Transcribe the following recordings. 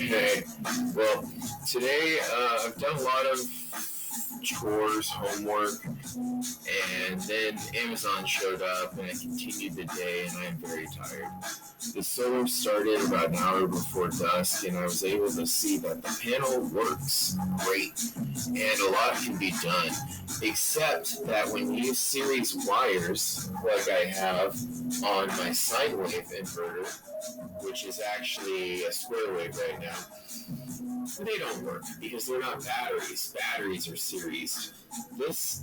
Okay, well, today I've done a lot of chores, homework, and then Amazon showed up and I continued the day and I am very tired. The solar started about an hour before dusk and I was able to see that the panel works great and a lot can be done, except that when you use series wires like I have on my sine wave inverter, which is actually a square wave right now, they don't work because they're not batteries. Batteries are series. This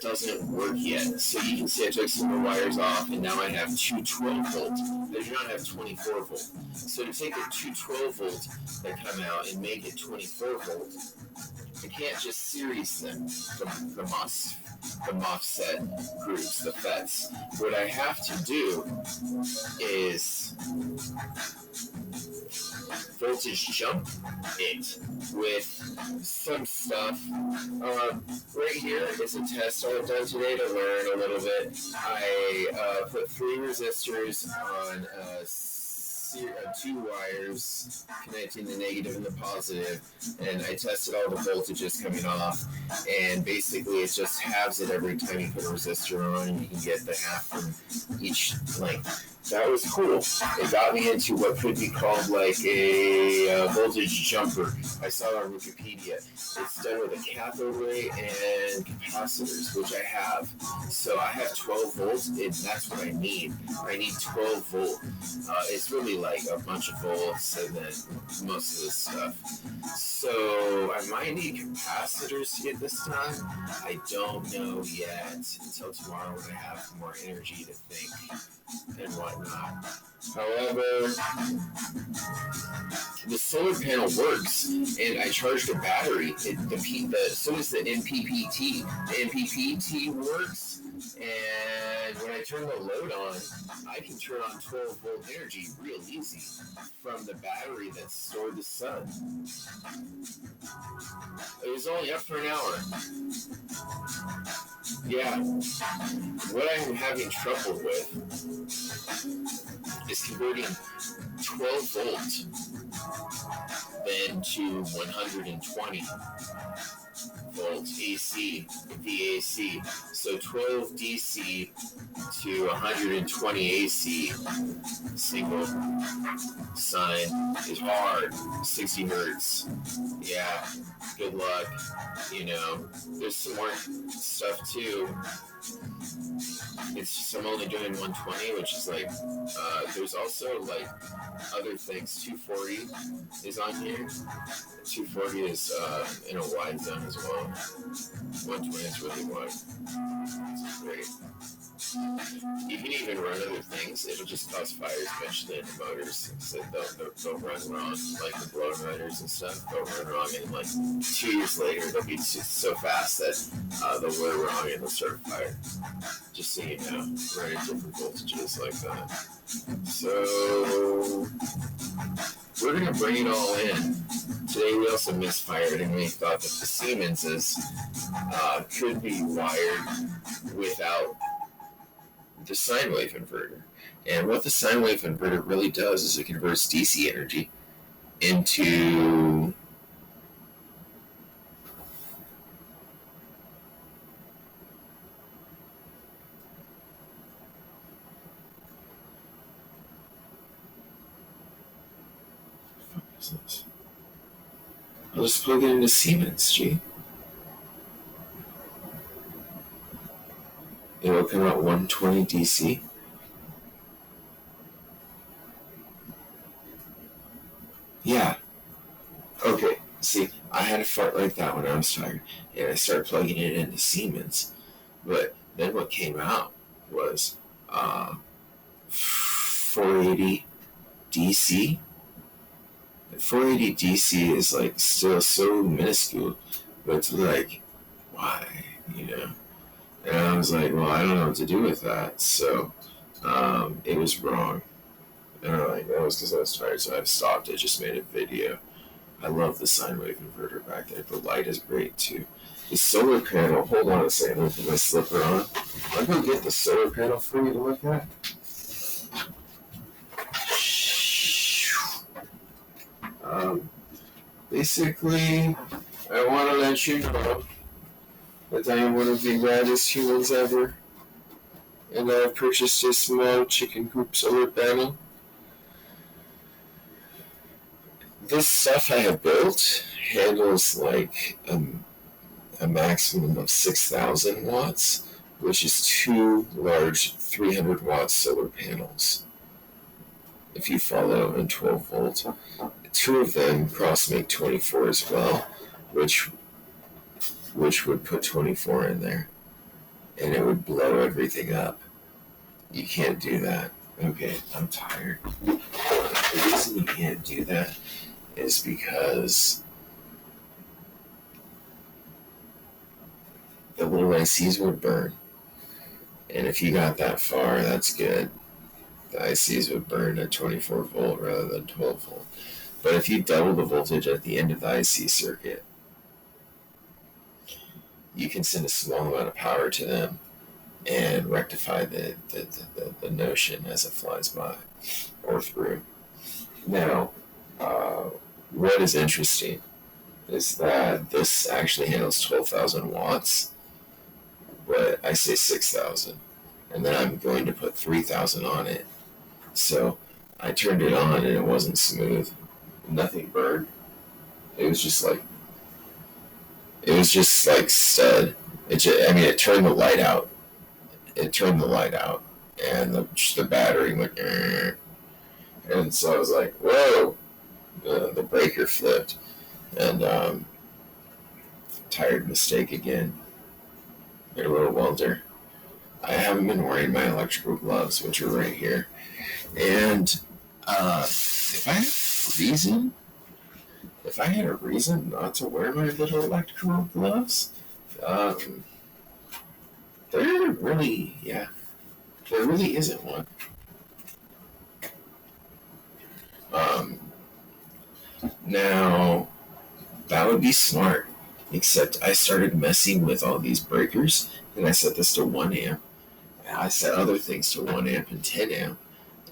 doesn't work yet. So you can see I took some of the wires off and now I have two 12 volt. I do not have 24 volt. So to take the two 12 volt that come out and make it 24 volt, I can't just series them, the MOSFET groups, the FETs. What I have to do is voltage jump it with some stuff. Right here is a test I've done today to learn a little bit. I put 3 resistors on two wires connecting the negative and the positive, and I tested all the voltages coming off, and basically it just halves it every time you put a resistor on, and you can get the half from each length. That was cool. It got me into what could be called like a voltage jumper. I saw it on Wikipedia. It's done with a cathode ray and capacitors, which I have. So I have 12 volts, and that's what I need. I need 12 volt. It's really like a bunch of volts and then most of this stuff. So I might need capacitors to get this done. I don't know yet until tomorrow when I have more energy to think and whatnot. However, the solar panel works, and I charged a battery. So is the MPPT. The MPPT works, and when I turn the load on, I can turn on 12 volt energy real easy from the battery that's stored the sun. It was only up for an hour. Yeah. What I'm having trouble with is converting 12 volt then to 120 volt AC, VAC. So 12 DC to 120 AC single sine is hard. 60 hertz. Yeah, good luck. You know, there's some more stuff too. It's just I'm only doing 120, which is like, there's also like other things. 240 is on here. 240 is in a wide zone as well. 120 is really wide. It's great. You can even run other things. It'll just cause fires eventually in the motors. So they'll run wrong, like the blown runners and stuff. They'll run wrong, and like 2 years later, they'll be so fast that they'll run wrong and they'll start a fire. Just so you know, we're at different voltages like that. So we're gonna bring it all in. Today we also misfired and we thought that the Siemenses could be wired without the sine wave inverter. And what the sine wave inverter really does is it converts DC energy into I'll just plug it into Siemens, gee. It will come out 120 DC. Yeah. Okay, see, I had a fart like that when I was tired, and I started plugging it into Siemens. But then what came out was 480 DC. 480 DC is like still so minuscule, but it's like, why, you know? And I was like, well, I don't know what to do with that. So it was wrong. And like, that was because I was tired, so I stopped. I just made a video. I love the sine wave inverter back there. The light is great too. The solar panel, hold on a second, let me put my slipper on. I'm going to get the solar panel for you to look at. Um, Basically, I want to let you know that I am one of the raddest humans ever, and I have purchased a small chicken coop solar panel. This stuff I have built handles like a maximum of 6,000 watts, which is two large 300 watt solar panels. If you follow in 12 volt, two of them cross make 24 as well, which would put 24 in there, and it would blow everything up. You can't do that. Okay, I'm tired. The reason you can't do that is because the little ICs would burn. And if you got that far, that's good. The ICs would burn at 24 volt rather than 12 volt. But if you double the voltage at the end of the IC circuit, you can send a small amount of power to them and rectify the notion as it flies by or through. Now, what is interesting is that this actually handles 12,000 watts, but I say 6,000, and then I'm going to put 3,000 on it. So I turned it on and it wasn't smooth. Nothing burned. It was just like stud. It turned the light out. It turned the light out, and the battery went. And so I was like, whoa! The breaker flipped, and tired mistake again. You're a little welder. I haven't been wearing my electrical gloves, which are right here. And if I had a reason not to wear my little electrical gloves, there really isn't one. Now, that would be smart, except I started messing with all these breakers, and I set this to 1 amp. I set other things to 1 amp and 10 amp,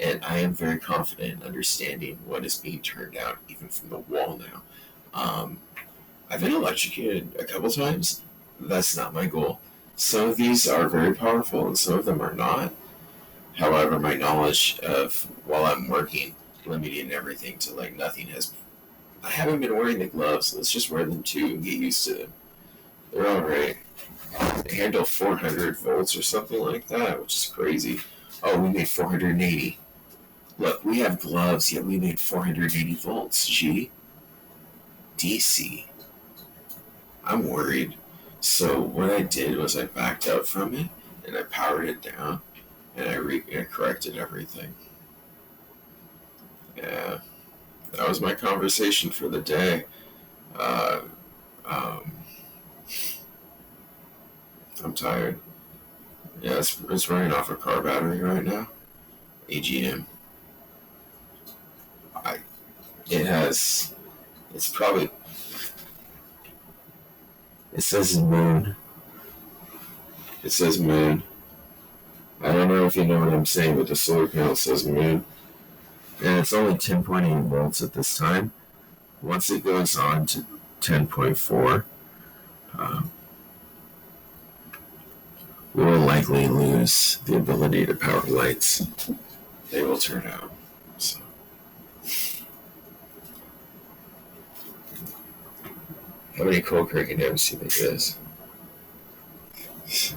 and I am very confident in understanding what is being turned out, even from the wall now. I've been electrocuted a couple times. That's not my goal. Some of these are very powerful, and some of them are not. However, my knowledge of, while I'm working, limiting everything to like nothing has... I haven't been wearing the gloves. Let's just wear them too and get used to them. They're alright. They handle 400 volts or something like that, which is crazy. Oh, we made 480. Look, we have gloves, yet we made 480 volts. Gee. DC. I'm worried. So what I did was I backed out from it, and I powered it down, and I corrected everything. Yeah. That was my conversation for the day. I'm tired. Yeah, it's running off a car battery right now. AGM. It's probably... It says moon. It says moon. I don't know if you know what I'm saying, but the solar panel says moon. And it's only 10.8 volts at this time. Once it goes on to 10.4, we will likely lose the ability to power lights. They will turn out. So. How many cold cracking dams do you think it is? So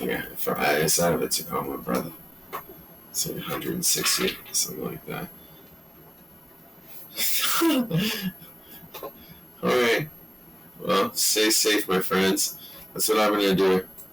yeah, for it's out of a Tacoma, brother. It's like 160, something like that. Alright. Well, stay safe, my friends. That's what I'm gonna do.